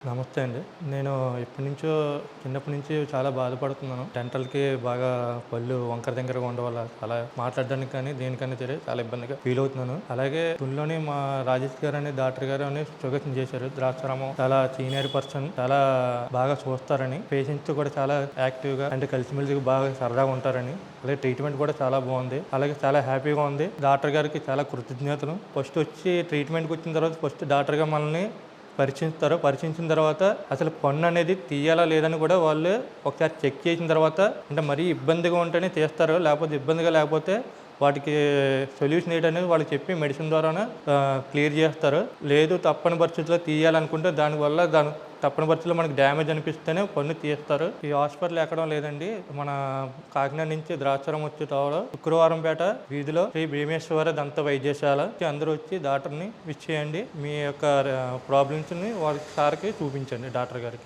నమస్తే అండి. నేను చిన్నప్పటి నుంచి చాలా బాధపడుతున్నాను. డెంటల్‌కి బాగా పళ్ళు వంకర తింకరగా ఉండడం వల్ల చాలా మాట్లాడడానికి కానీ, దేనికని చాలా ఇబ్బందిగా ఫీల్ అవుతున్నాను. అలాగే స్కూల్‌లోని మా రాజేష్ గారు అనే డాక్టర్ గారు అని సజెషన్ చేశారు. ద్రాక్షారామం చాలా సీనియర్ పర్సన్, చాలా బాగా చూస్తారని, పేషెంట్స్‌తో కూడా చాలా యాక్టివ్‌గా అంటే కలిసిమెలిసి బాగా సరదాగా ఉంటారని, అలాగే ట్రీట్మెంట్ కూడా చాలా బాగుంది. అలాగే చాలా హ్యాపీగా ఉంది. డాక్టర్ గారికి చాలా కృతజ్ఞతలు. ట్రీట్మెంట్‌కి వచ్చిన తర్వాత ఫస్ట్ డాక్టర్ గారు మనల్ని పరిచయించిన తర్వాత అసలు పన్ను అనేది తీయాలా లేదని కూడా వాళ్ళు ఒకసారి చెక్ చేసిన తర్వాత, అంటే మరీ ఇబ్బందిగా ఉంటేనే తీస్తారు, లేకపోతే ఇబ్బందిగా లేకపోతే వాటికి సొల్యూషన్ ఏంటనేది వాళ్ళు చెప్పి మెడిసిన్ ద్వారానే క్లియర్ చేస్తారు. లేదు తప్పని పరిస్థితుల్లో తీయాలనుకుంటే దాని తప్పని పరిస్థితుల్లో మనకి డ్యామేజ్ అనిపిస్తేనే పన్ను తీస్తారు. ఈ హాస్పిటల్ ఎక్కడం లేదండి, మన కాకినాడ నుంచి ద్రాక్షారం వచ్చే తోవలో శుక్రవారంపేట వీధిలో శ్రీ భీమేశ్వర దంత వైద్యశాల. అందరూ వచ్చి డాక్టర్ని విష్ చేయండి. మీ యొక్క ప్రాబ్లమ్స్ని సార్కి చూపించండి, డాక్టర్ గారికి.